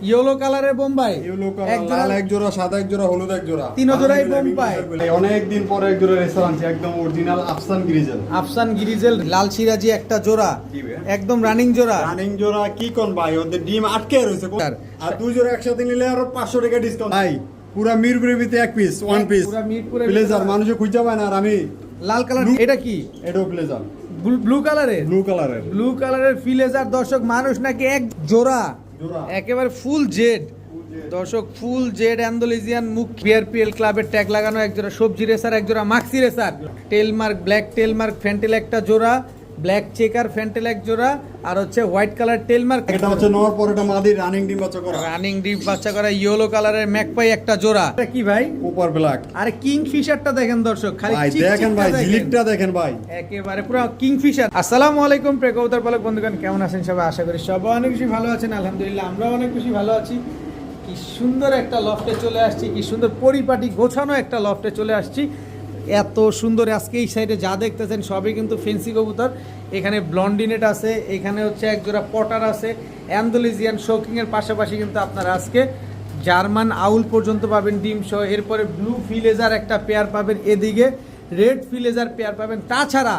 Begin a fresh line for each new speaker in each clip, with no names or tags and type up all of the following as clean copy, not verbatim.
Yellow কালারের Bombay,
yellow colour, লাল এক জোড়া, সাদা এক জোড়া, হলুদ এক জোড়া,
তিন জোড়াই বোম্বাই।
অনেক দিন পরে এক জোড়া রেসার আনছি, একদম অরিজিনাল আফসান গ্রিজেল।
আফসান গ্রিজেল লাল সিরাজি একটা জোড়া, একদম রানিং জোড়া।
রানিং জোড়া কি কোন ভাই, ওদের ডিম আটকে রয়েছে। আর দুই জোড়া একসাথে নিলে আরো 500 টাকা ডিসকাউন্ট ভাই। পুরা মিরপুরের ভিতরে এক পিস, ওয়ান পিস
পুরা মিরপুরের
ব্লেজার, মানুষে খুঁজে পায় না। আর আমি
লাল কালার, এটা কি?
এটাও ব্লেজার,
ব্লু কালারের, ব্লু কালারের ফিলেজার। দর্শক মানুষ নাকি এক জোড়া, একেবারে ফুল জেড। দর্শক ফুল জেড অ্যান্ডালুজিয়ান মুখ, বিআরপিএল ক্লাবের ট্যাগ লাগানো এক জোড়া সবজি রেসার, এক জোড়া মাক্সি রেসার, টেলমার্ক ব্ল্যাক টেলমার্ক ফ্যান্টেল একটা জোড়া, ব্ল্যাক চেকার ফ্যান্টেল এক জোড়া, আর হচ্ছে হোয়াইট কালার টেলমার্ক।
এটা হচ্ছে নর পর, এটা মাদি, রানিং ডিম বাচ্চা করা,
রানিং ডিম বাচ্চা করা ইয়েলো কালারের ম্যাকপাই একটা জোড়া। এটা কি ভাই?
কোপার ব্ল্যাক।
আরে কিংফিশারটা দেখেন দর্শক, খালি
ভাই দেখেন ভাই, ঝিলিকটা দেখেন ভাই,
একেবারে পুরো কিংফিশার। আসসালামু আলাইকুম প্রিয় কবুতর পালক বন্ধুগণ, কেমন আছেন সবাই? আশা করি সবাই অনেক বেশি ভালো আছেন। আলহামদুলিল্লাহ আমরাও অনেক বেশি ভালো আছি। কি সুন্দর একটা লফটে চলে আসছি, কি সুন্দর পরিপাটি গোছানো একটা লফটে চলে আসছি। এত সুন্দর আজকে এই সাইডে যা দেখতেছেন সবই কিন্তু ফেন্সি কবুতর। এখানে ব্লন্ডিনেট আছে, এখানে হচ্ছে এক জোড়া পটার আছে, অ্যান্ডালুজিয়ান শৌকিংয়ের পাশাপাশি কিন্তু আপনারা আজকে জার্মান আউল পর্যন্ত পাবেন ডিম সহ। এরপরে ব্লু ফিলেজার একটা পেয়ার পাবেন, এদিকে রেড ফিলেজার পেয়ার পাবেন। তাছাড়া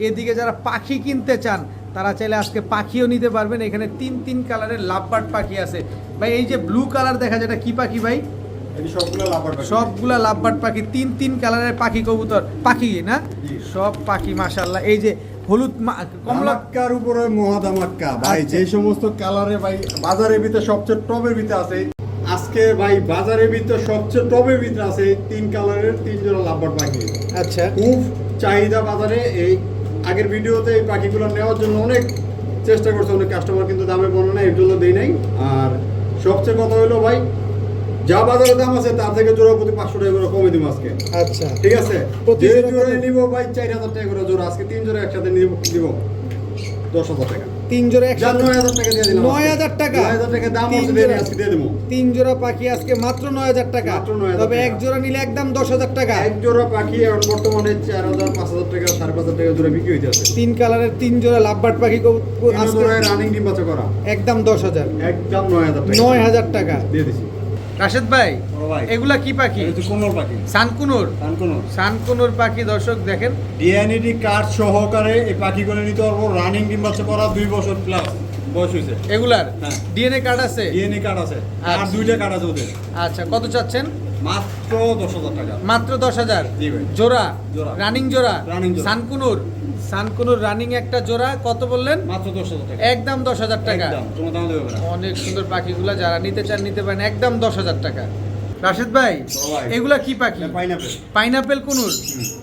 এদিকে যারা পাখি কিনতে চান তারা চাইলে আজকে পাখিও নিতে পারবেন। এখানে তিন কালারের লাভবার্ড পাখি আছে। ভাই এই যে ব্লু কালার দেখা যায়, এটা কি পাখি ভাই? সবগুলা লাভবার্ড পাখি, তিন কালারের পাখি কবুতর, পাখি না সব পাখি মাশাআল্লাহ। এই যে হলুদ
কমলাক্কার উপরে মহাদামাক্কা ভাই, যে সমস্ত কালারে ভাই বাজারের ভিতরে সবচেয়ে টপের ভিতরে আছে। আজকে ভাই বাজারের ভিতরে সবচেয়ে টপের ভিতরে আছে এই 3 কালারের 3 জোড়া লাভবার্ড পাখি।
আচ্ছা,
খুব চাহিদা বাজারে। এই আগের ভিডিওতে এই পাখিগুলো নেওয়ার জন্য অনেক চেষ্টা করছে অনেক কাস্টমার, কিন্তু দামের বর্ণনা এর জন্য দেই নাই। আর সবচেয়ে কথা হলো ভাই, যা বাজারে দাম আছে তার থেকে জোড়া প্রতি 500 টাকা করে কমে দিব আজকে।
আচ্ছা
ঠিক আছে, যে জোড়া নিব ভাই 4000 টাকা করে জোড়া, আজকে 3 জোড়া একসাথে দিব 10,000 টাকা।
3 জোড়া একসাথে
9000 টাকা দিয়ে দিলাম।
9000 টাকা,
9000 টাকা দাম আছে, দিয়ে আজকে দিয়ে দেবো।
3 জোড়া পাখি আজকে মাত্র 9000 টাকা। তবে এক জোড়া নিলে একদম 10,000 টাকা।
এক জোড়া পাখি এখন বর্তমানে 4000, 5000 টাকা, 5500 টাকা জোড়া বিক্রি হইতে আছে।
3 কালারের 3 জোড়া লাভবার্ড পাখি
আজকে রানিং ডিম বাচ্চা করা,
একদম 10,000,
একদম 9000 টাকা,
9000 টাকা
দিয়ে দিছি।
রাশেদ ভাই এগুলা কি পাখি?
কোমল পাখি,
সানকুনুর পাখি। দর্শক দেখেন
ডিএনএডি কার্ড সহকারে এই পাখিগুলো নিতে পারবো। রানিং ডিম বাচ্চা করা 2 বছর প্লাস বয়স হয়েছে
এগুলার। ডিএনএ কার্ড আছে,
ডিএনএ কার্ড আছে, আর 2টা কার্ড আছে ওদের।
আচ্ছা, কত চাচ্ছেন?
মাত্র 10,000 টাকা,
মাত্র 10,000
জি ভাই।
জোড়া, রানিং জোড়া,
রানিং জোড়া।
সানকুনুর রানিং একটা জোড়া। কত বললেন?
মাত্র 10,000 টাকা,
একদম 10,000 টাকা।
একদম তোমার দাম দেবে না।
অনেক সুন্দর পাখিগুলা, যারা নিতে চান নিতে পারেন, একদম 10,000 টাকা। রাশেদ ভাই এগুলা কি পাখি? পাইনাপেল কুনুর,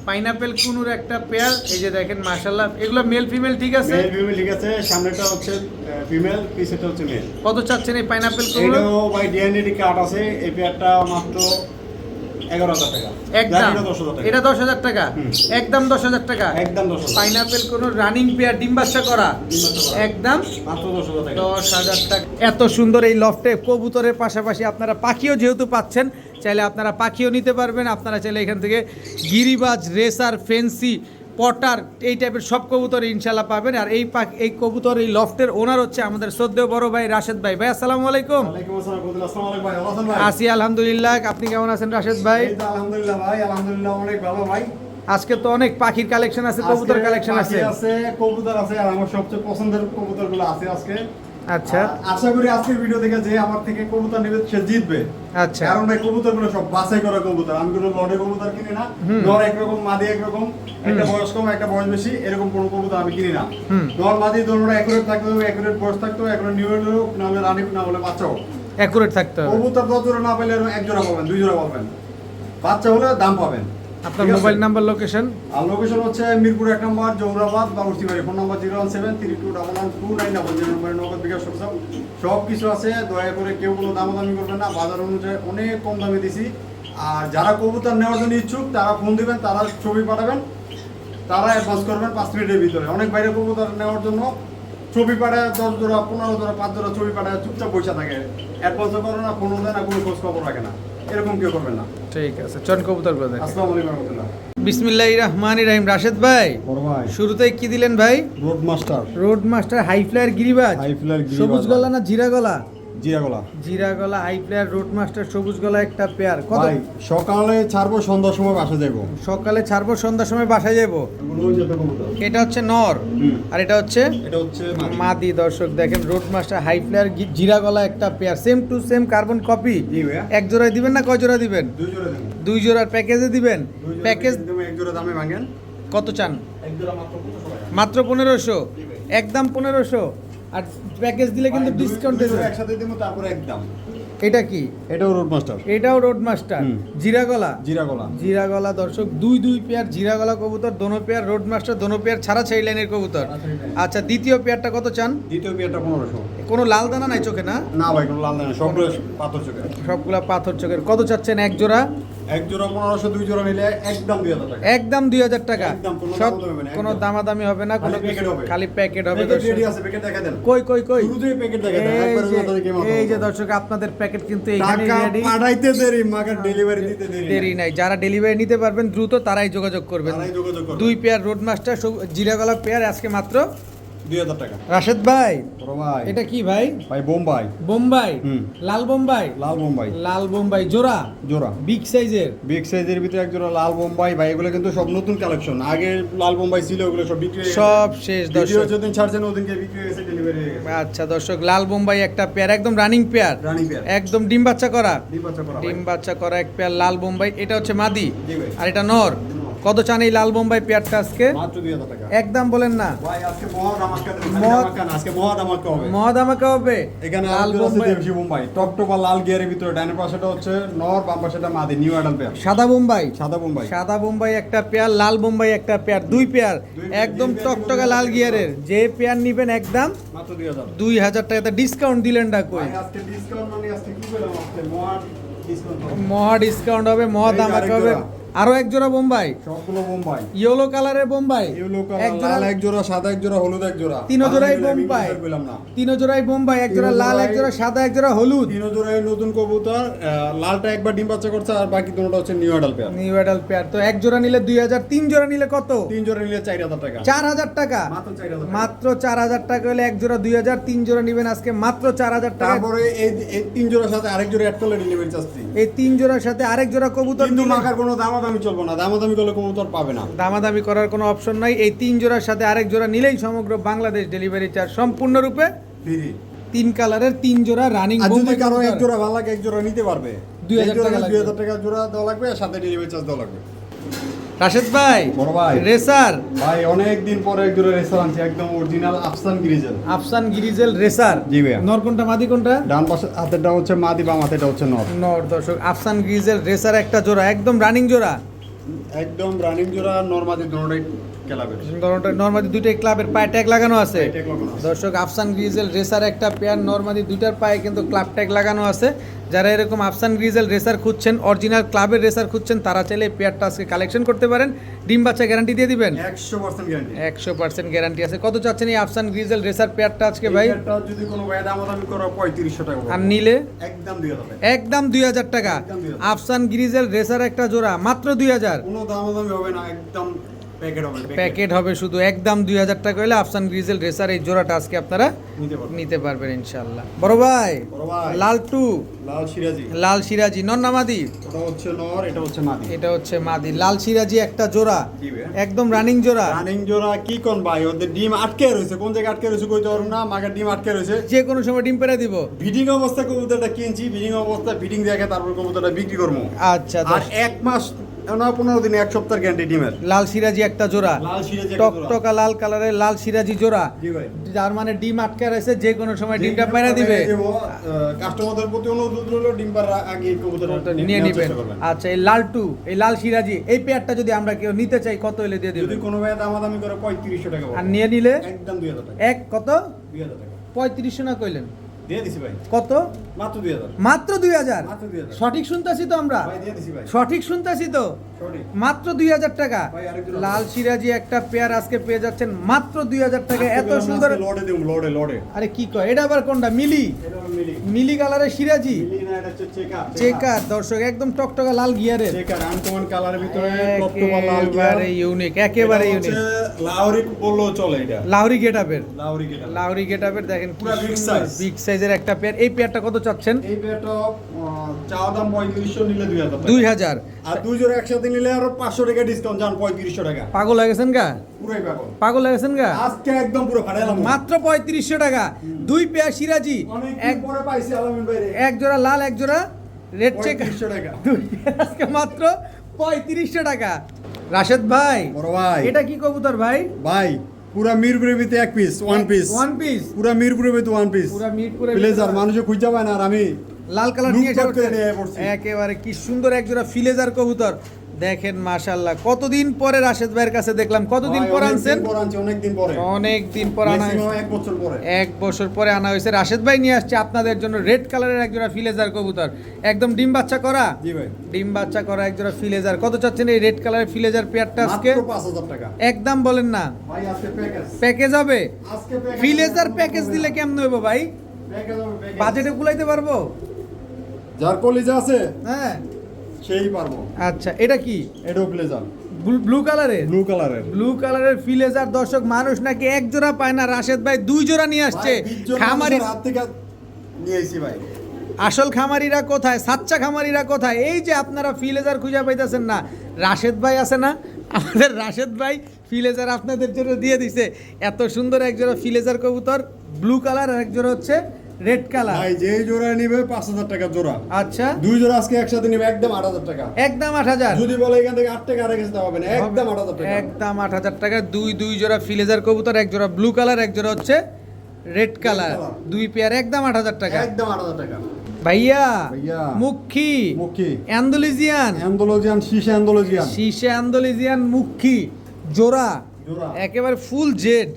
পাইনাপেল কুনুর একটা পেয়ার। এই যে দেখেন মাশাআল্লাহ, এগুলা মেল ফিমেল ঠিক আছে?
মেল ফিমেল ঠিক আছে, সামনেটা হচ্ছে ফিমেল, পিছেটা হচ্ছে মেল।
কত চাচ্ছেন এই পাইনাপেল কুনুর?
এটাও ভাই ডিএনএডি কার্ড আছে, এই পেয়ারটা মাত্র 11,000 টাকা,
একদম।
এটা 10,000 টাকা,
এটা 10,000 টাকা, একদম 10,000 টাকা,
একদম 10,000
পাইনাপেল কুনুর রানিং পেয়ার, ডিম বাচ্চা করা, একদম
মাত্র 10,000 টাকা,
10,000 টাকা। এত সুন্দর এই লফটে কবুতরের পাশাপাশি আপনারা পাখিও যেহেতু পাচ্ছেন, চাইলে আপনারা পাখিও নিতে পারবেন। আপনারা চাইলে এখান থেকে গিরিবাজ, রেসার, ফেন্সি, পটার, এই টাইপের সব কবুতর ইনশাল্লাহ পাবেন। আর এই কবুতর এই লফটের ওনার হচ্ছে আমাদের শ্রদ্ধেয় বড় ভাই রাশেদ ভাই। ভাই আসসালামু আলাইকুম।
ওয়ালাইকুম আসসালাম, আসসালামু আলাইকুম ভাই, ভালো আছেন ভাই?
আছি আলহামদুলিল্লাহ, আপনি কেমন আছেন রাশেদ ভাই?
এই তো আলহামদুলিল্লাহ ভাই, আলহামদুলিল্লাহ অনেক ভালো ভাই।
আজকে তো অনেক পাখির কালেকশন আছে, কবুতর কালেকশন আছে,
কবুতর আছে, আর আমার সবচেয়ে পছন্দের কবুতরগুলো আছে আজকে।
আচ্ছা,
আশা করি আজকের ভিডিও দেখে যে আমার থেকে কবুতর নেবে সে জিতবে।
আচ্ছা,
কারণ ভাই কবুতরগুলো সব বাছাই করা কবুতর, আমি কোনো লড়ে কবুতর কিনি না। নর একরকম, মাদি একরকম, একটা বয়স কম একটা বয়স বেশি, এরকম কোনো কবুতর আমি কিনি না। নর মাদি দুটোটা একুরেট থাকতে হবে, একুরেট বয়স থাকতে হবে, একুরেট নিউ ইয়ার হোক, না হলে রানিং, না হলে বাচ্চা হোক,
একুরেট থাকতে হবে।
কবুতর 10 জোড়া না পেলে 1 জোড়া পাবেন, 2 জোড়া পাবেন, বাচ্চা হলে দাম পাবেন।
আপনার মোবাইল নাম্বার, লোকেশন?
আর লোকেশন হচ্ছে মিরপুর 1 নম্বর, জৌরাবাদ, বাবুর্চিবাড়ি। ফোন নাম্বার 017321129 নগদ বিকাশ সব কিছু আছে। দয়া করে কেউ কোনো দামাদামি করবেন না, বাজার অনুযায়ী অনেক কম দামে দিছি। আর যারা কবুতর নেওয়ার জন্য ইচ্ছুক তারা ফোন দিবেন, তারা ছবি পাঠাবেন, তারা অ্যাডভান্স করবেন 5 মিনিটের ভিতরে। অনেক বাইরে কবুতর নেওয়ার জন্য ছবি পাঠায় 10 জোড়া, 15 জোড়া, 5 জোড়া ছবি পাঠায় চুপচাপ বসে থাকে, অ্যাডভান্সও করে না, ফোনও দেয় না, কোনো খোঁজ খবর রাখে না। এরকম কেউ করবেন না।
ঠিক আছে, চন কবুতর ব্রাদার।
আসসালামু আলাইকুম রাহমাতুল্লাহ।
বিসমিল্লাহির রহমানির রহিম। রাশেদ ভাই শুরুতেই কি দিলেন ভাই?
Road master,
road master high flyer গিরিবাজ,
হাই ফ্লায়ার গিরিবাজ,
সবুজ গলা না জিরা গলা?
জিরা গলা।
জিরা গলা হাই প্লেয়ার রোড মাস্টার সবুজ গলা একটা পেয়ার। কত?
ভাই সকালে ছাড়বো সন্ধ্যার সময় বাসা যাবো।
সকালে ছাড়বো সন্ধ্যার সময় বাসায় যাবো। এটা হচ্ছে নর আর এটা হচ্ছে মাদি। দর্শক দেখেন রোড মাস্টার হাই প্লেয়ার জিরা গলা একটা pair, same to same carbon copy. এক জোড়ায় দিবেন না কয় জোড়া দিবেন?
2 জোড়া দেব।
2 জোড়ার প্যাকেজে দিবেন। প্যাকেজ
এক জোড়া দামে ভাঙেন।
কত চান?
এক জোড়া মাত্র 1500 টাকা।
মাত্র 1500, একদম 1500। আর প্যাকেজ দিলে কিন্তু ডিসকাউন্ট দেবে।
একসাথে দেবো তারপরে একদম।
এটা কি?
এটাও রোড মাস্টার।
এটাও রোড মাস্টার জিরা গলা।
জিরা গলা।
জিরা গলা দর্শক, দুই পেয়ার জিরা গলা কবুতর, দোনো পেয়ার রোড মাস্টার, দোনো পেয়ার ছাড়া সেই লাইনের কবুতর। আচ্ছা দ্বিতীয় পেয়ারটা কত চান?
দ্বিতীয় পেয়ারটা 1500।
কোনো লাল দানা নাই চোখে না?
না ভাই কোনো লাল দানা, সবগুলো পাথর চোখের।
সবগুলা পাথর চোখের। কত চাচ্ছেন এক জোড়া?
এক জোড়া 1500, 2 জোড়া নিলে একদম 2000 টাকা।
একদম 2000 টাকা।
একদম, কোনো
সব
দামাদামি হবে না,
কোনো
একদম।
দামাদামি হবে না, কোনো
খালি প্যাকেট হবে।
খালি প্যাকেট হবে।
প্যাকেট
দর্শক
রেডি আছে, প্যাকেট দেখা দেন।
কই
শুরুতেই প্যাকেট দেখা দেন, একবারে মাথা থেকে মাথা।
এই যে দর্শক আপনাদের প্যাকেট কিন্তু এখানে
টাকা
রেডি।
পাঠাইতে দেরি, মাগার ডেলিভারি দিতে দেরি।
দেরি নাই, যারা ডেলিভারি নিতে পারবেন দ্রুত তারাই যোগাযোগ করবেন।
তারাই যোগাযোগ করবেন।
2 পেয়ার রোড মাস্টার জিরা গলা পেয়ার আজকে মাত্র
2000 টাকা।
রাশেদ ভাই
বড় ভাই।
এটা কি ভাই?
ভাই বোম্বাই।
বোম্বাই।
হুম।
লাল বোম্বাই।
লাল বোম্বাই।
লাল বোম্বাই জোড়া
জোড়া।
বিগ সাইজের।
বিগ সাইজের ভিতরে এক জোড়া লাল বোম্বাই। ভাই এগুলো কিন্তু সব নতুন কালেকশন। আগে লাল বোম্বাই ছিল, ওগুলো সব বিক্রি হয়ে গেছে।
সব শেষ
ভিডিও
দর্শক।
যেদিন ছাড়ছেন ওদিনকে বিক্রি হয়ে গেছে, ডেলিভারি হয়ে গেছে।
আচ্ছা দর্শক, লাল বোম্বাই একটা পেয়ার, একদম রানিং পেয়ার,
রানী পেয়ার।
একদম ডিম বাচ্চা করা।
ডিম বাচ্চা করা ভাই।
ডিম বাচ্চা করা এক পেয়ার লাল বোম্বাই। এটা হচ্ছে মাদি
জি ভাই।
আর এটা নর। কত চান এই লাল বোম্বাই পেয়ারটা আজকে?
মাত্র 2000 টাকা।
একদম বলেন না।
ভাই আজকে মহা ধামাকা দেব।
মহা-
ধামাকা না, আজকে মহা ধামাকা হবে।
মহাদামাকা হবে।
এখানে
লাল
লাল বোম্বাই,
বোম্বাই,
দেশি বোম্বাই, টকটকা লাল গিয়ারের ভিতরে ডানের পাশেটা হচ্ছে নর, বাম পাশেটা মাদি, নিউ অ্যাডাল পেয়ার।
সাদা বোম্বাই।
সাদা বোম্বাই।
সাদা বোম্বাই একটা পেয়ার, লাল বোম্বাই একটা পেয়ার, 2 পেয়ার
পেয়ার,
একদম
যে পেয়ার
টকটকা
নিবেন
লাল
মাত্র
গিয়ারের। যে পেয়ার নিবেন একদম
মাত্র 2000।
2000 টাকা। ডিসকাউন্ট দিলেন না কই?
ভাই আজকে ডিসকাউন্ট মানে আজকে কি বললাম, আজকে মহা ডিসকাউন্ট হবে।
মহা ডিসকাউন্ট হবে, মহা
এই যে
দামাকা
আরেক
হবে।
জোড়া।
আরো এক জোড়া বোম্বাই,
সবগুলো বোম্বাই।
ইয়েলো কালারের বোম্বাই।
ইয়েলো
এক
কালার,
জোড়া
লাল এক জোড়া, সাদা এক জোড়া, হলুদ এক জোড়া।
তিনো জোড়াই
আমি
বোম্বাই।
ইংলিশ বললাম না।
তিন জোড়াই বোম্বাই, এক জোড়া
তিনো
লাল, এক
জোড়াই-
জোড়া সাদা, এক জোড়া হলুদ।
তিনো জোড়াই নতুন কবুতর। লালটা একবার ডিম বাচ্চা করছে, আর বাকি দুটোটা হচ্ছে new adult pair.
New adult pair. তো এক জোড়া নিলে 2000, 3 জোড়া নিলে কত?
3 জোড়া নিলে 4000 টাকা।
4000 টাকা।
মাত্র 4000 টাকা।
মাত্র 4000 টাকা হলে এক জোড়া 2000, 3 জোড়া নিবেন আজকে মাত্র 4000 টাকা।
তারপরে এই 3 জোড়ার সাথে আরেক জোড়া অ্যাড করলে ডেলিভারি চার্জ ফ্রি।
এই 3 জোড়ার সাথে আরেক জোড়া কবুতর
কিন্তু
নিলে
মাখার কোনো দামাদামি চলবে না, দামাদামি করলে কবুতর পাবে না।
দামাদামি করার কোনো অপশন নাই। এই 3 জোড়ার সাথে আরেক জোড়া নিলেই সমগ্র বাংলাদেশ ডেলিভারি চার্জ সম্পূর্ণরূপে
ফ্রি।
3 কালারের 3 জোড়া রানিং
আর যদি
বোম্বাই
কারো এক
কবুতর।
জোড়া ভালো লাগে, এক জোড়া নিতে পারবে।
2000 টাকা লাগবে।
2000 টাকা জোড়া দেওয়া লাগবে, আর সাথে ডেলিভারি চার্জ দেওয়া লাগবে।
রাশেদ ভাই,
বড় ভাই।
রেসার
ভাই অনেক দিন পরে এক জোড়া রেসার আনছি, একদম অরিজিনাল আফসান গ্রিজেল।
আফসান গিরিজেল রেসার।
জি ভাইয়া।
নর কোনটা মাদি কোনটা?
ডান পাশে হাতেরটা হচ্ছে মাদি, বাম হাতেরটা হচ্ছে নর।
নর। দর্শক আফসান গিরিজেল রেসার একটা জোড়া, একদম রানিং জোড়া।
একদম রানিং জোড়া, নরমাদি দুটোটাই খেলাবে।
নরমাদি দুইটাই ক্লাবের পায়ে ট্যাগ লাগানো আছে।
ট্যাগ লাগানো আছে।
দর্শক আফসান গ্রিজেল রেসার একটা পেয়ার, নরমাদি দুইটার পায়ে কিন্তু ক্লাব ট্যাগ লাগানো আছে। যারা এরকম আফসান গ্রিজেল রেসার খুঁজছেন, অরিজিনাল ক্লাবের রেসার খুঁজছেন, তারা চাইলে এই পেয়ারটা আজকে কালেকশন করতে পারেন। ডিম বাচ্চা গ্যারান্টি দিয়ে দিবেন?
100% গ্যারান্টি।
100% গ্যারান্টি আছে। কত চাচ্ছেন এই আফসান গ্রিজেল রেসার পেয়ারটা আজকে ভাই?
এটা যদি কোনো ভাই দামাদামি করে 3500 টাকা
আর নিলে
একদম 2000 টাকা।
একদম 2000 টাকা।
একদম 2000
আফসান গ্রিজেল রেসার একটা জোড়া মাত্র 2000।
কোনো দামাদামি হবে না, একদম প্যাকেট হবে।
প্যাকেট হবে শুধু, একদম 2000 টাকা হলে আফসান গ্রিজেল রেসার এই জোড়াটা আজকে আপনারা
নিতে পারবেন।
নিতে পারবেন ইনশাআল্লাহ। বড় ভাই,
বড় ভাই।
লাল টু,
লাল সিরাজি।
লাল সিরাজি নর না মাদি?
ওটা হচ্ছে নর, এটা হচ্ছে মাদি।
এটা হচ্ছে মাদি। লাল সিরাজি একটা জোড়া,
জি ভাই।
একদম রানিং জোড়া।
রানিং জোড়া কি কোন ভাই, ওদের ডিম আটকে রয়েছে, কোন জায়গায় আটকে রয়েছে কইতে পারবো না, মাগার ডিম আটকে রয়েছে।
যে কোনো সময় ডিম পেড়ে দিব।
বিডিং অবস্থা কবুতরটা কিনছি, বিডিং অবস্থা বিডিং দেখে তারপর কবুতরটা বিক্রি করবো।
আচ্ছা
আর 1 মাস না 15 দিন, 1 সপ্তাহ গ্যারান্টি ডিমের।
লাল সিরাজি একটা জোড়া,
লাল সিরাজি একটা জোড়া।
টকটকা লাল কালারের লাল সিরাজি জোড়া।
জি ভাই।
যার মানে ডিম আটকে রয়েছে, যে কোনো সময় ডিমটা পেড়ে দিবে।
কাস্টমারদের প্রতি অনুরোধ রইল, ডিম পাড়ার আগে কবুতরটা
নিয়ে
নেওয়ার
নিবেন।
চেষ্টা করবেন।
আচ্ছা এই লাল টু, এই লাল সিরাজি এই পেয়ারটা যদি আমরা কেউ নিতে চাই কত হলে দিয়ে
যদি
দিবেন?
কোনো ভাই দামাদামি করে 3500 টাকা
আর
পড়বে।
নিয়ে নিলে
একদম 2000 টাকা।
এক কত?
2000 টাকা
3500 না কইলেন?
দিয়ে দিছি ভাই।
কত?
মাত্র 2000
মাত্র 2000
মাত্র 2000
সঠিক শুনতাছি তো আমরা
ভাই দিয়ে দিছি ভাই
সঠিক শুনতাছি তো
সঠিক
মাত্র 2000 টাকা
ভাই, আরেকজন
লাল সিরাজি একটা পেয়ার আজকে পেয়ে যাচ্ছেন মাত্র 2000 টাকা এত
আজকে
সুন্দর
লড়ে দিম লড়ে
আরে কি কয় এটা আবার কোনটা মিলি
এটা হলো মিলি
মিলি কালারের সিরাজি
মিলি না এটা হচ্ছে চেকার
চেকার দর্শক একদম টকটকা লাল গিয়ারের
চেকার আনকমন কালারের ভিতরে টপটপা লাল
একেবারে ইউনিক একেবারে ইউনিক
লাহোরি বললেও চলে এটা
লাহোরি গেটআপের
লাহোরি কেটা
লাহোরি গেটআপের দেখেন
পুরা big size।
বিগ সাইজের একটা পেয়ার এই পেয়ারটা কত চাচ্ছেন
এই পেয়ারটা চাওয়া দাম 3500 নিলে 2000 টাকা
2000
আর দুই জোড়া একসাথে নিলে আরো 500 টাকা ডিসকাউন্ট জান 3500 টাকা
পাগল হয়ে গেছেন গা
পুরাই পাগল
পাগল হয়ে গেছেন গা
আজকে একদম পুরো ফাটাইলাম
মাত্র 3500 টাকা দুই পেয়ার সিরাজি
অনেক
এক
পরে পাইছি আলামিন ভাই
এক জোড়া লাল এক জোড়া রেড চেক
3500 টাকা
দুই পেয়ার আজকে মাত্র 3500 টাকা রাশেদ ভাই
বড় ভাই
এটা কি কবুতর ভাই
ভাই পুরা মিরপুরের ভিতরে এক piece one piece
one piece
পুরা মিরপুরের ভিতরে ওয়ান পিস
পুরা মিরপুরের
প্লেজার মানুষে খুঁজে পায় না আর আমি
লাল কালার
লুক
নিয়ে এসে
করতে নিয়ে পড়ছি।
একেবারে কি সুন্দর এক জোড়া ফিলেজার কবুতর দেখেন মাশাআল্লাহ কতদিন পরে রাশেদ ভাইয়ের কাছে দেখলাম কতদিন পর আনছেন
অনেক দিন পরে
অনেক দিন পর আনা হয়েছে।
Maximum এক বছর পরে
এক বছর পরে আনা হয়েছে রাশেদ ভাই নিয়ে আসছে আপনাদের জন্য রেড কালারের এক জোড়া ফিলেজার কবুতর একদম ডিম বাচ্চা করা
জি ভাই
ডিম বাচ্চা করা এক জোড়া ফিলেজার কত চাচ্ছেন এই রেড কালারের ফিলেজার পেয়ারটা আজকে
মাত্র 5000 টাকা
একদম বলেন না
ভাই আজকে প্যাকেজ
প্যাকেজ হবে
আজকে প্যাকেজ
ফিলেজার প্যাকেজ দিলে কেমন হইব ভাই
প্যাকেজ হবে প্যাকেজ
বাজেটে কুলাইতে পারবো
যার কলিজা আছে
হ্যাঁ
সেই পারবো
আচ্ছা এটা কি
এটাও প্লেজার
ব্লু কালারের
ব্লু কালারের
ব্লু কালারের ফিলেজার দর্শক মানুষ নাকি এক জোড়া পায় না রাশেদ ভাই দুই জোড়া নিয়ে আসছে খামারি
হাত থেকে নিয়ে আইছি ভাই
আসল খামারিরা কোথায় সাচ্চা খামারিরা কোথায় এই যে আপনারা ফিলেজার খুঁজে পাইতেছেন না রাশেদ ভাই আছে না আমাদের রাশেদ ভাই ফিলেজার আপনাদের জন্য দিয়ে দিছে এত সুন্দর এক জোড়া ফিলেজার কবুতর ব্লু কালার আর এক জোড়া হচ্ছে রেড কালার
ভাই যে জোড়া নিবে 5000 টাকা জোড়া
আচ্ছা
দুই জোড়া আজকে একসাথে নিবে একদম 8000 টাকা
একদম 8000
যদি বলে এখান থেকে 8 টাকা আর কিছু দেওয়া হবে না একদম 8000 টাকা
একদম 8000 টাকা দুই জোড়া ফিলেজার কবুতর এক জোড়া ব্লু কালার এক জোড়া হচ্ছে রেড কালার
color।
দুই পেয়ার একদম 8000 টাকা
একদম 8000 টাকা
ভাইয়া
ভাইয়া।
মুখী
মুখী
অ্যান্ডোলিজিয়ান
অ্যান্ডোলজিয়ান শীশে অ্যান্ডোলজিয়ান
শীষে অ্যান্ডোলিজিয়ান মুখী জোড়া
জোড়া।
একেবারে ফুল জেড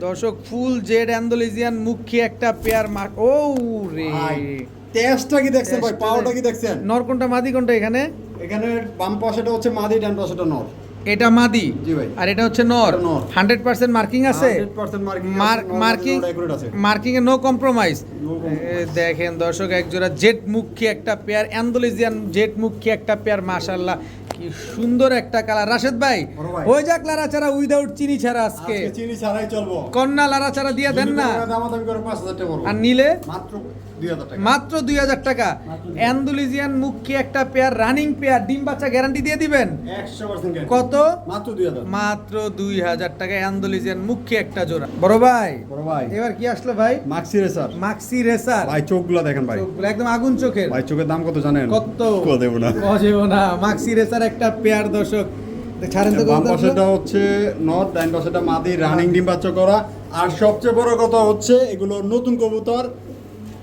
দর্শক ফুল জেড অ্যান্ডোলিজিয়ান মুখী একটা পেয়ার ও রে
ভাই টেস্টটা কি দেখছেন ভাই
টেস্টটা
পাওয়ারটা কি দেখছেন
নর কোনটা মাদি কোনটা এখানে
এখানে বাম পাশেটা হচ্ছে মাদি ডান পাশেটা নর
এটা মাদি
জি ভাই।
আর এটা হচ্ছে নর
এটা নর।
100% মার্কিং আছে
100% মার্কিং
মার্কিং
আছে
মার্কিং এ নো কম্প্রোমাইজ
compromise।
দেখেন দর্শক এক জোড়া জেট মুখী একটা পেয়ার অ্যান্ডোলিজিয়ান জেট মুখী একটা পেয়ার মাশাআল্লাহ কি সুন্দর একটা কালার রাশেদ ভাই
বড় ভাই।
হয়ে যাক লারা ছাড়া উইদাউট চিনি ছাড়া আজকে
আজকে চিনি ছাড়াই চলবো
কন্যা লারা ছাড়া দিয়ে দেন না
দামাদামি করে 5000 টাকা বলবো
আর নিলে
মাত্র 2000 টাকা
মাত্র 2000 টাকা অ্যান্ডোলিজিয়ান মুখী একটা পেয়ার রানিং পেয়ার ডিম বাচ্চা গ্যারান্টি দিয়ে দিবেন
100% গ্যারান্টি
কত
মাত্র 2000
মাত্র 2000 টাকা অ্যান্ডোলিজিয়ান মুখী একটা জোড়া বড় ভাই
বড় ভাই
এবার কি আসলো ভাই
মাক্সি রেসার
মাক্সি রেসার
ভাই চোখগুলো দেখেন ভাই
চোখগুলো একদম আগুন চোখের
ভাই চোখের দাম কত জানেন
কত
দেব না
বজেও না মাক্সি রেসার একটা পেয়ার দর্শক ছাড়েন তো
বাম
কবুতরগুলো।
পাশেটা হচ্ছে নট ডাইন পাশেটা মাদি রানিং ডিম বাচ্চা করা আর সবচেয়ে বড় কথা হচ্ছে এগুলো নতুন কবুতর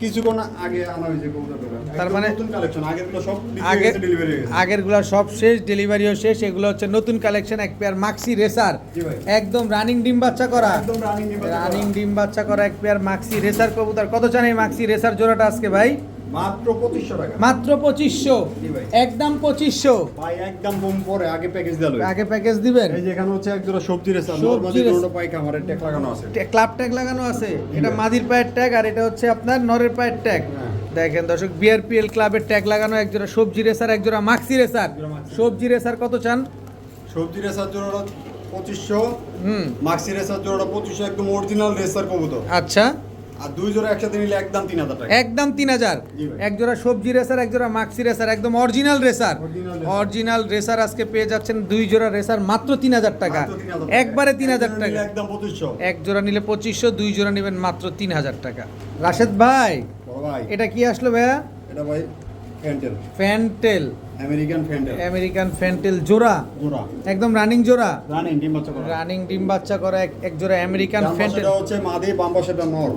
কিছুক্ষণ আগে আনা হয়েছে কবুতরগুলো
তার মানে
নতুন কালেকশন আগেরগুলো সব
আগের
ডেলিভারি হয়েছে
আগেরগুলো সব শেষ ডেলিভারিও শেষ এগুলো হচ্ছে নতুন কালেকশন এক পেয়ার মাক্সি রেসার
জি ভাই।
একদম রানিং ডিম বাচ্চা করা
একদম রানিং ডিম বাচ্চা
রানিং
করা।
ডিম বাচ্চা করা এক পেয়ার মাক্সি রেসার কবুতর কত চান এই মাক্সি রেসার জোড়াটা আজকে ভাই
মাত্র 2500 টাকা
মাত্র 2500
জি ভাই।
একদম 2500
ভাই একদম বম পরে আগে প্যাকেজ দিলো
আগে প্যাকেজ দিবেন
এই যে এখানে হচ্ছে এক জোড়া সবজি রেসার
সবজি
নরমালি
রেসার।
দুটো পাইক আমারে টেক লাগানো আছে
ক্লাব ট্যাগ লাগানো আছে এটা
ভাই।
মাদির পায়ের ট্যাগ আর এটা হচ্ছে আপনার নরের পায়ের ট্যাগ
হ্যাঁ।
দেখেন দর্শক বিআরপিএল ক্লাবের ট্যাগ লাগানো একজোড়া সবজি রেসার একজোড়া মাক্সি রেসার
একজোড়া মাক্সি।
সবজি রেসার কত চান
সবজি রেসার জোড়াটা 2500
হুম
মাক্সি রেসার জোড়াটা 2500 একদম অরিজিনাল রেসার কবুতর
আচ্ছা
আর দুই জোড়া একসাথে নিলে একদম 3000 টাকা
একদম 3000
জি ভাই।
একজোড়া সবজি রেসার একজোড়া মাক্সি রেসার একদম original racer
Original racer।
Original racer আজকে পেয়ে যাচ্ছেন দুই জোড়া রেসার মাত্র 3000 টাকা
মাত্র 3000 টাকা।
একবারে 3000
একজোড়া নিলে
টাকা
একদম 2500
এক জোড়া নিলে 2500 দুই জোড়া নেবেন মাত্র 3000 টাকা রাশেদ ভাই
বড় ভাই
এটা কি আসলো ভাইয়া
এটা ভাই fantail
fantail
American fantail
American fantail জোড়া
জোড়া
একদম রানিং জোড়া
রানিং ডিম বাচ্চা করা
রানিং ডিম বাচ্চা করা এক জোড়া আমেরিকান
ডান
ফ্যান্টেল
পাশেটা হচ্ছে মাদি বাম পাশেটা নর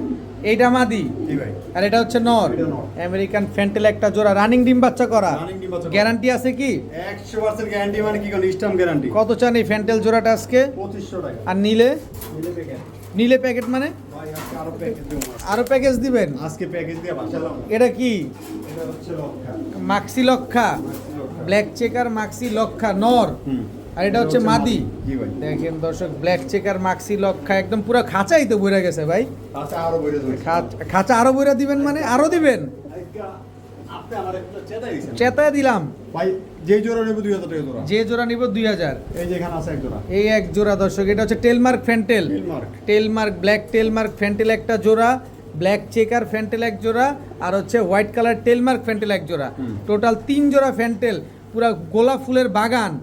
এইটা মাদি
জি ভাই
আর এটা হচ্ছে নর
এটা নর।
আমেরিকান ফ্যান্টেল একটা জোড়া রানিং ডিম বাচ্চা করা
রানিং ডিম বাচ্চা করা।
গ্যারান্টি আছে কি
100% গ্যারান্টি মানে কি কোন স্ট্যাম্প গ্যারান্টি
কত চান এই ফ্যান্টেল জোড়াটা আজকে
2500 টাকা
আর নিলে
নিলে প্যাকেট
নিলে প্যাকেট মানে
ভাই আজকে আরো প্যাকেজ দেবো
আরো প্যাকেজ দিবেন?
আজকে প্যাকেজ দিয়ে বাসালাম।
এটা কি?
এটা হচ্ছে লক্ষা
মাক্সি লক্ষা, ব্ল্যাক চেকার মাক্সি লক্ষা নর, আর এটা হচ্ছে মাদি।
জি ভাই।
দেখেন দর্শক, ব্ল্যাক চেকার মাক্সি লক্ষা একদম পুরো খাঁচাই তো বইরা গেছে ভাই।
আচ্ছা আরো বইরে দেবো।
খাঁচা আরো বইরা দিবেন মানে আরো দিবেন?
আপনি আমার একটা চেতাই দিছেন
চেতায় দিলাম
ভাই। যে জোড়া নেব 2000 টাকা জোড়া।
যে জোড়া নিব 2000।
এই যে এখানে আছে এক জোড়া।
এই এক জোড়া দর্শক, এটা হচ্ছে টেলমার্ক ফ্যান্টেল। টেলমার্ক ব্ল্যাক টেলমার্ক ফ্যান্টেল একটা জোড়া, ব্ল্যাক চেকার ফ্যান্টেল এক জোড়া, আর হচ্ছে হোয়াইট কালার টেলমার্ক ফ্যান্টেল এক জোড়া। টোটাল 3 জোড়া ফ্যান্টেল, পুরা গোলাপ ফুলের বাগান।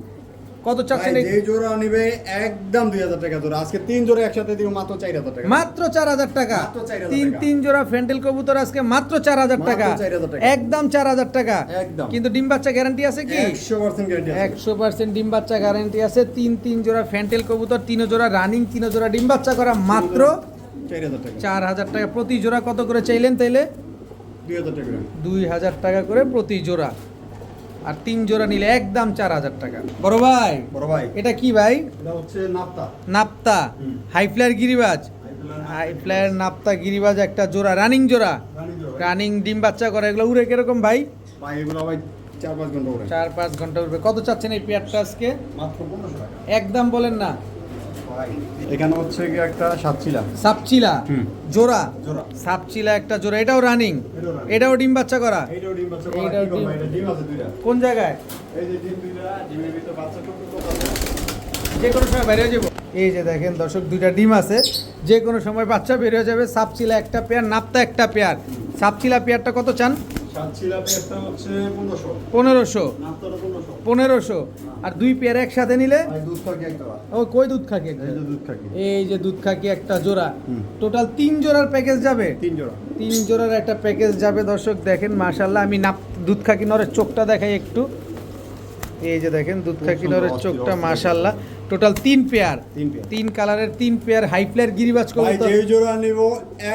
কত চাচ্ছেন?
যে জোড়া নিবে একদম 2000 টাকা জোড়া। আজকে 3 জোড়া একসাথে দিব মাত্র 4000 টাকা।
মাত্র 4000 টাকা।
মাত্র 4000
তিন
টাকা।
3 জোড়া ফ্যান্টেল কবুতর আজকে মাত্র 4000 টাকা।
মাত্র 4000 টাকা।
একদম 4000 টাকা।
একদম।
কিন্তু ডিম বাচ্চা গ্যারান্টি আছে কি?
100% গ্যারান্টি আছে।
100% ডিম বাচ্চা গ্যারান্টি আছে। 3 জোড়া ফ্যান্টেল কবুতর, 3 জোড়া রানিং, 3 জোড়া ডিম বাচ্চা করা, মাত্র
4000 টাকা।
4000 টাকা। প্রতি জোড়া কত করে চাইলেন তাইলে?
2000 টাকা।
2000 টাকা করে প্রতি জোড়া, আর 3 জোড়া নিলে একদম 4000 টাকা। বড় ভাই,
বড় ভাই,
এটা কি ভাই?
এটা হচ্ছে নাপ্তা।
নাপ্তা হাই ফ্লায়ার গিরিবাজ। হাই ফ্লায়ার নাপ্তা গিরিবাজ একটা জোড়া, রানিং জোড়া, রানিং ডিম বাচ্চা করে। এগুলো উড়ে কিরকম ভাই?
ভাই এগুলো ভাই 4-5 ঘন্টা উড়ে।
4-5 ঘন্টা উঠবে। কত চাচ্ছেন এই পেয়ারটা আজকে?
মাত্র 1500 টাকা।
একদম বলেন না।
ভাই এখানে হচ্ছে কি একটা সাতচিলা।
সাপচিলা জোড়া,
জোড়া।
সাপচিলা একটা জোড়া, এটাও রানিং,
এটাও running।
এটাও ডিম বাচ্চা করা।
এইটাও ডিম বাচ্চা করা।
এইটাও
কি করব
ডিম-
ভাই? এটা ডিম আছে দুইটা।
কোন জায়গায়?
এই যে ডিম দুইটা, ডিমের ভিতর বাচ্চা টুকটুক আছে।
যে কোনো সময় বেরিয়ে যাবো। এই যে দেখেন দর্শক, 2টা ডিম আছে, যে কোনো সময় বাচ্চা বেরিয়ে যাবে। সাপচিলা একটা পেয়ার, নাপ্তা একটা পেয়ার। সাপচিলা পেয়ারটা কত চান?
সাতচিলা পেয়ারটা হচ্ছে 1500।
1500।
নাপ্তাটা 1500।
1500। আর 2 পেয়ার একসাথে নিলে?
ভাই দুধ খাকি একটা।
ও কই দুধ খাকি?
এই যে দুধ খাকি।
এই যে দুধ খাকি একটা জোড়া।
হুম।
টোটাল 3 জোড়ার প্যাকেজ যাবে।
3 জোড়া।
3 জোড়ার একটা প্যাকেজ যাবে দর্শক। দেখেন মাশাআল্লাহ, আমি দুধ খাকি নরের চোখটা দেখাই একটু। এই যে দেখেন দুধ খাকি নরের চোখটা মাশাআল্লাহ। Total 3 pair,
3 pair.
3 কালারের 3 পেয়ার হাই ফ্লায়ার গিরিবাজ
ভাই
কবুতর।
যে জোড়া নিব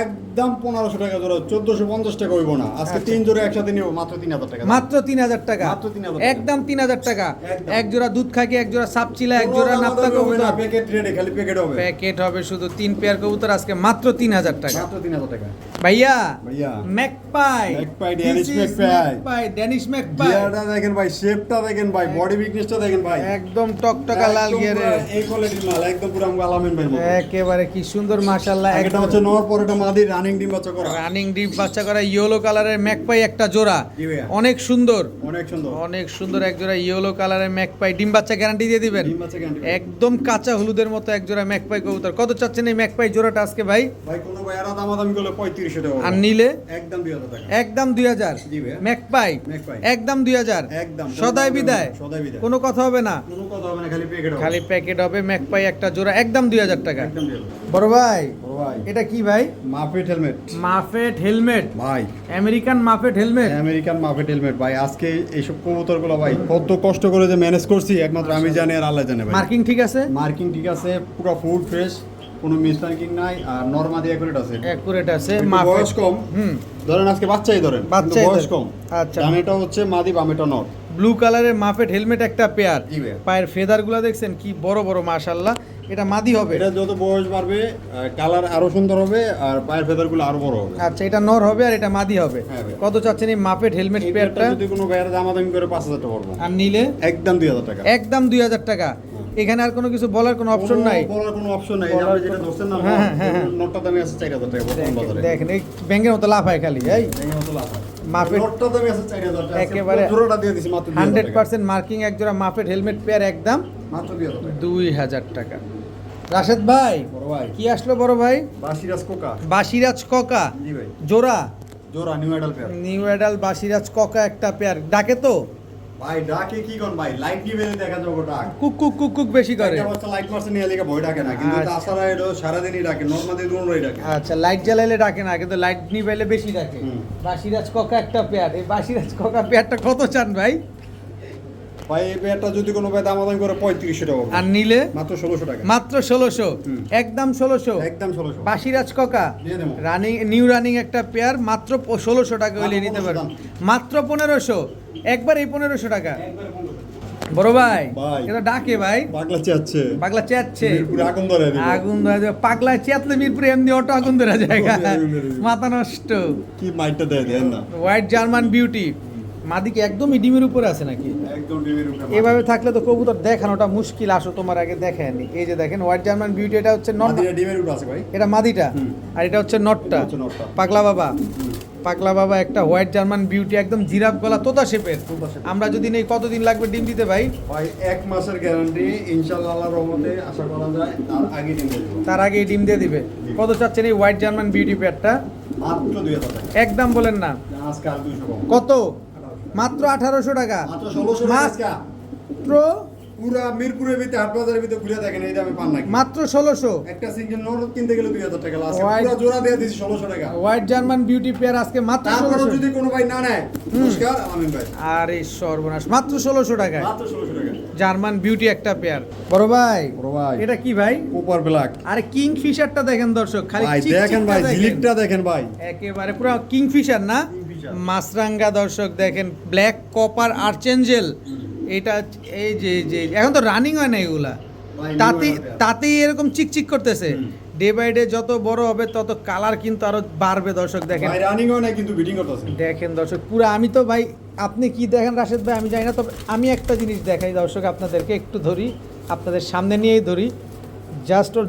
একদম 1500 টাকা জোড়া, 1450 টাকা হইব না। আজকে
আচ্ছা।
3 জোড়া একসাথে নিব মাত্র 3000 টাকা।
মাত্র 3000 টাকা।
মাত্র 3000 টাকা।
একদম 3000 টাকা।
একদম।
এক জোড়া দুধ খাকি, এক জোড়া সাপচিলা, এক জোড়া নাপ্তা
হবে না,
কবুতর।
প্যাকেট রেডি, খালি প্যাকেট হবে।
প্যাকেট হবে শুধু 3 পেয়ার কবুতর আজকে মাত্র 3000 টাকা।
মাত্র 3000 টাকা।
ভাইয়া,
ভাইয়া
magpie,
magpie, Danish magpie.
Danish magpie
গিয়ারটা দেখেন ভাই, শেপটা দেখেন ভাই, বডি বিগনেসটা দেখেন ভাই।
একদম টকটকা লাল
একদম
গিয়ারে,
পুরা এই কোয়ালিটির মাল, একদম পুরো আমগো আলামিন ভাইয়ের মতো।
একেবারে কি সুন্দর মাশাআল্লাহ।
এটা হচ্ছে নর, পরেটা মাদি, রানিং ডিম বাচ্চা করা।
রানিং ডিপ বাচ্চা করা ইয়েলো কালারের ম্যাকপাই একটা জোড়া,
জি ভাইয়া।
অনেক সুন্দর,
অনেক সুন্দর।
অনেক সুন্দর এক জোড়া ইয়েলো কালারের ম্যাকপাই। ডিম বাচ্চা গ্যারান্টি দিয়ে দিবেন?
ডিম বাচ্চা গ্যারান্টি।
একদম কাঁচা হলুদের মতো এক জোড়া ম্যাকপাই কবুতর। কত চাচ্ছেন এই ম্যাকপাই জোড়াটা আজকে ভাই?
ভাই কোনো ভাই আর দামাদামি করলে 3500 টাকা
আর
হবে।
নিলে
একদম 2000 টাকা।
একদম 2000।
জি ভাইয়া।
Magpie
magpie.
একদম 2000।
একদম
সদাই বিদায়,
সদাই বিদায়।
কোনো কথা হবে না,
কোনো কথা হবে না, খালি প্যাকেট হবে।
খালি প্যাকেট হবে। ম্যাকপাই একটা জোড়া একদম 2000 টাকা।
একদম 2000।
বড় ভাই,
ও ভাই
এটা কি ভাই?
মাফেট হেলমেট
মাফেট হেলমেট,
ভাই,
আমেরিকান মাফেট হেলমেট।
আমেরিকান মাফেট হেলমেট ভাই। আজকে এইসব কবুতরগুলো ভাই কত কষ্ট করে যে ম্যানেজ করছি একমাত্র আমি জানি আর আল্লাহ জানে ভাই।
মার্কিং ঠিক আছে?
মার্কিং ঠিক আছে, পুরো ফুড ফ্রেশ, কোনো মিস মার্কিং নাই, আর নরমালি অ্যাকুরেট আছে।
অ্যাকুরেট আছে।
একটু
মাফেট
বয়স কম, ধরেন আজকে বাচ্চাই ধরেন,
বাচ্চাই
কিন্তু বয়স
ধরেন।
কম।
আচ্ছা।
ডানেটা হচ্ছে মাদি, বামেটা নর।
ব্লু কালারের মাফেট হেলমেট একটা পেয়ার।
জি ভাইয়া।
পায়ের ফেদারগুলো দেখছেন কি বড় বড় মাশাআল্লাহ। এটা মাদি হবে?
এটা যত বয়স বাড়বে কালার আরো সুন্দর হবে, আর পায়ের ফেদারগুলো আরো বড় হবে।
আচ্ছা, এটা নর হবে আর এটা মাদি হবে।
হ্যাঁ ভাই।
কত চাচ্ছেন এই মাফেট হেলমেট
এই
পেয়ারটা?
পেয়ারটা যদি কোনো ভাইয়ের দামাদামি করে 5000 টাকা পড়বো।
আর নিলে
একদম 2000 টাকা।
একদম 2000 টাকা। এখানে আর কোনো কিছু বলার কোনো অপশন নাই?
বলার কোনো অপশন নাই।
বলার
আপনি যেটা ধরছেন না,
হ্যাঁ, হ্যাঁ, হ্যাঁ।
নটটা দামি আছে 4000 টাকা বর্তমান বাজারে।
দেখেন এই ব্যাংকের মতো লাভ হয় খালি। এই
এই মতো লাভ হয়।
মাফেট
নটটা দামি আছে 4000 টাকা।
একেবারে
জোড়াটা দিয়ে দিছি মাত্র 2000 টাকা।
100% মার্কিং এক জোড়া মাফেট হেলমেট পেয়ার একদম
মাত্র 2000 টাকা।
2000 টাকা। রাশেদ ভাই,
বড় ভাই,
কি আসলো বড় ভাই?
বাসিরাজ কোকা।
বাসিরাজ ককা
জি ভাই।
জোড়া,
জোড়া new adult pair.
New adult বাসিরাজ ককা একটা পেয়ার। ডাকে তো?
ভাই ডাকে কি কোন ভাই, লাইট নিয়ে দেখা যাবে ডাক।
কুক কুক কুক কুক বেশি করে।
একটা বাচ্চা লাইট মারছে নিয়ে লেগে ভয় ডাকে না, কিন্তু
আচ্ছা।
তাছাড়া এটা সারাদিনই ডাকে, নরমালি দুটোই ডাকে।
আচ্ছা, লাইট জ্বালাইলে ডাকে না, কিন্তু লাইট নিবাইলে বেশি ডাকে।
হুম।
বাসিরাজ ককা একটা পেয়ার। এই বাসিরাজ ককা পেয়ারটা কত চান ভাই?
ভাই এই পেয়ারটা যদি কোনো ভাই দামাদামি করে 3500 টাকা
আর
হবে।
নিলে
মাত্র 1600 টাকা।
মাত্র 1600।
হুম।
একদম 1600।
একদম 1600।
বাসিরাজ ককা
দিয়ে দেবো।
রানিং, নিউ রানিং একটা পেয়ার মাত্র 1600 টাকা হইলে
মাত্র
নিতে
1500
পারবেন।
দাম।
মাত্র 1500। একবার এই 1500 টাকা।
একবারে 1500।
বড় ভাই
ভাই।
এটা ডাকে ভাই,
পাগলা চেয়াচ্ছে
পাগলা চেয়াচ্ছে,
মিরপুরে আগুন ধরে দিবে।
আগুন ধরে যাবে। পাগলা চেয়াতলে মিরপুরে এমনি অটো আগুন ধরে যায়,
আগুন ধরে দিবে।
মাথা নষ্ট।
কি মাইটটা দেন না
হোয়াইট জার্মান বিউটি মাদিকে একদমই ডিমের উপরে আছে নাকি?
একদম ডিমের উপরে
এভাবে থাকলে তো কবুতর দেখানোটা মুশকিল। আসো তোমার আগে দেখায়নি। এই যে দেখেন হোয়াইট জার্মান বিউটি, এটা হচ্ছে নট,
মাদিরা ডিমের উপরে আছে ভাই।
এটা মাদিটা,
হুম।
আর এটা হচ্ছে নটটা।
এটা হচ্ছে নটটা।
পাগলা বাবা, পাগলা বাবা একটা হোয়াইট জার্মান বিউটি, একদম জিরাফ গলা, তোতা শেপের।
তোতা shape।
আমরা যদি নেই কতদিন লাগবে ডিম দিতে ভাই?
ভাই 1 মাসের গ্যারান্টি ইনশাআল্লাহ, আল্লাহর রহমতে আশা করা যায় তার আগে ডিম দেব।
তার আগে ডিম দিয়ে দিবে। কত চাচ্ছেন এই হোয়াইট জার্মান বিউটি পেয়ারটা?
মাত্র 2000 টাকা।
একদম বলেন না।
আজকে আর 200 কম।
কত? মাত্র 1800 টাকা।
মাত্র 1600 টাকা আজকে।
মাত্র
পুরা মিরপুরের ভিতরে হাট বাজারের ভিতরে ঘুরে দেখেন এই দামে পান নাকি?
মাত্র 1600।
একটা সিঙ্গেল নরদ কিনতে গেলে 2000 টাকা লাগে।
White-
পুরো জোড়া দিয়ে দিছি 1600 টাকা।
হোয়াইট জার্মান বিউটি পেয়ার আজকে মাত্র
তারপরে
1600।
যদি কোনো ভাই না নেয়, নমস্কার আমিন ভাই।
আরে সর্বনাশ, মাত্র 1600 টাকায়
মাত্র 1600 টাকা।
জার্মান বিউটি একটা পেয়ার। বড় ভাই,
বড় ভাই।
এটা কি ভাই?
কোপার ব্ল্যাক।
আরে কিং ফিশারটা দেখেন দর্শক, খালি
ভাই
চিকচিকটা
দেখেন ভাই,
দেখেন।
ঝিলিকটা দেখেন ভাই।
একেবারে পুরো কিং ফিশার না,
Kingfisher।
মাছরাঙ্গা দর্শক দেখেন, ব্ল্যাক কপার আর্চেঞ্জেল। এটা এই যে যে এখন তো রানিং হয় না এগুলা,
ভাই,
তাতে
new একটা।
তাতেই এরকম চিকচিক করতেছে।
হুম।
ডে বাই ডে যত বড় হবে তত কালার কিন্তু আরো বাড়বে দর্শক দেখেন।
ভাই রানিং হয় না কিন্তু বিটিং করতেছে।
দেখেন দর্শক পুরো, আমি তো ভাই, আপনি কি দেখেন রাশেদ ভাই আমি জানি না, তবে আমি একটা জিনিস দেখাই দর্শক আপনাদেরকে, একটু ধরি আপনাদের সামনে নিয়েই ধরি, জাস্ট ওর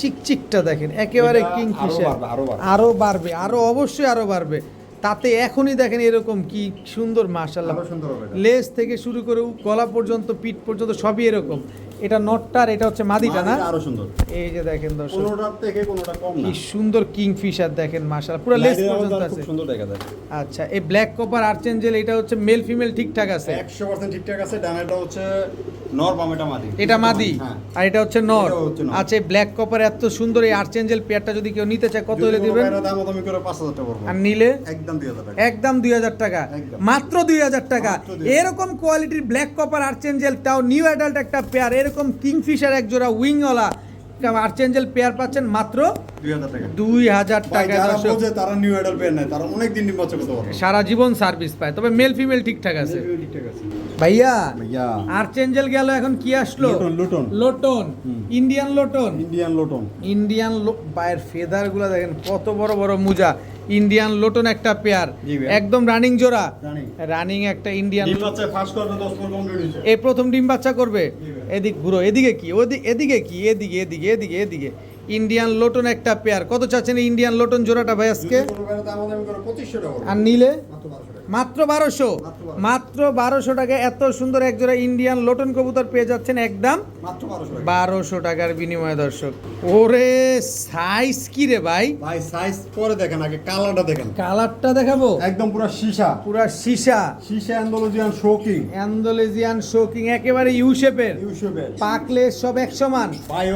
চিকচিকটা দেখেন, একেবারে
এটা
কিং
আরো
ফিশার।
বাড়বে, আরো বাড়বে।
আরো বাড়বে, আরো অবশ্যই আরো বাড়বে। তাতে এখনই দেখেন এরকম কি সুন্দর, মাশাআল্লাহ।
আরো সুন্দর হবে এটা।
লেজ থেকে শুরু করে গলা পর্যন্ত, পিঠ পর্যন্ত সবই এরকম। এটা নটটা আর এটা হচ্ছে মাদিটা না?
মাদিটা আরো সুন্দর।
এই যে দেখেন দর্শক
কোনোটার থেকে কোনোটা কম না।
কি সুন্দর কিং ফিশার দেখেন, মাশাআল্লাহ পুরো লেজ
লাইটের
পর্যন্ত
আওয়াজ
আছে।
খুব সুন্দর দেখা যায়।
আচ্ছা, এই ব্ল্যাক কপার আর্চেঞ্জেল এটা হচ্ছে মেল ফিমেল ঠিকঠাক আছে?
100% ঠিকঠাক আছে। ডানাটা হচ্ছে নর, বামেটা মাদি।
এটা মাদি
হ্যাঁ।
আর এটা হচ্ছে নর।
এটাও হচ্ছে নর।
আচ্ছা, ব্ল্যাক কপার এত সুন্দর এই আর্চেঞ্জেল পেয়ারটা যদি কেউ নিতে চায় কত হলে
যদি কোনো
দিবেন?
ভাইরা দামাদামি করে 5000 টাকা পড়বে।
আর নিলে
একদম 2000 টাকা।
একদম 2000 টাকা,
একদম।
মাত্র 2000 টাকা।
মাত্র 2000
এরকম কোয়ালিটির ব্ল্যাক কপার আর্চেঞ্জেল, তাও নিউ অ্যাডাল্ট একটা পেয়ার, এরকম কিংফিশার এক জোড়া উইংওয়ালা আর্চেঞ্জেল পেয়ার পাচ্ছেন মাত্র
2000 টাকা।
2000
ভাই
টাকা।
যারা
দর্শক
বোঝে তারা নিউ অ্যাডাল্ট পেয়ার নেয়, তারা অনেক দিন ডিম বাচ্চা করতে পারবে।
সারা জীবন সার্ভিস পায়, তবে মেল ফিমেল ঠিকঠাক আছে।
ঠিকঠাক আছে।
ভাইয়া
ভাইয়া
আর্চেঞ্জেল গেল, এখন কি আসলো?
লুটন, লুটন।
লোটন,
হুম।
ইন্ডিয়ান লোটন।
ইন্ডিয়ান লুটন।
ইন্ডিয়ান পায়ের ফেদার গুলা দেখেন কত বড় বড় মুজা। ইন্ডিয়ান লোটন একটা পেয়ার,
জি ভাই।
একদম রানিং জোড়া,
Running।
রানিং একটা ইন্ডিয়ান।
ডিম বাচ্চা ফার্স্ট করবে 10 পর কমপ্লিট হয়েছে।
এই প্রথম ডিম বাচ্চা করবে।
জি ভাই।
এদিক ঘুরো, এদিকে কি, এদিকে কি, এদিকে এদিকে এদিকে এদিকে। ইন্ডিয়ান লোটন একটা পেয়ার। কত চাচ্ছেন এই ইন্ডিয়ান লোটন জোড়াটা ভাই আজকে?
যদি কোনো ভাইরা দামাদামি করে 2500 টাকা পড়বে।
আর নিলে
মাত্র 1200 টাকা।
মাত্র 1200,
মাত্র 1200
মাত্র 1200 টাকা এত সুন্দর এক জোড়া ইন্ডিয়ান লোটন কবুতর পেয়ে যাচ্ছেন একদম
মাত্র 1200 টাকা।
1200 টাকার বিনিময়ে দর্শক। ওরে সাইজ কি রে ভাই,
ভাই সাইজ পরে দেখেন, আগে কালারটা দেখেন।
কালারটা দেখাবো,
একদম পুরো সীসা।
পুরা সীসা
সীসা অ্যান্ডালুজিয়ান শোকিং।
অ্যান্ডোলেজিয়ান শোকিং, একেবারে ইউ শেপের,
ইউসুফের।
পাকলে সব এক সমান।
ভাই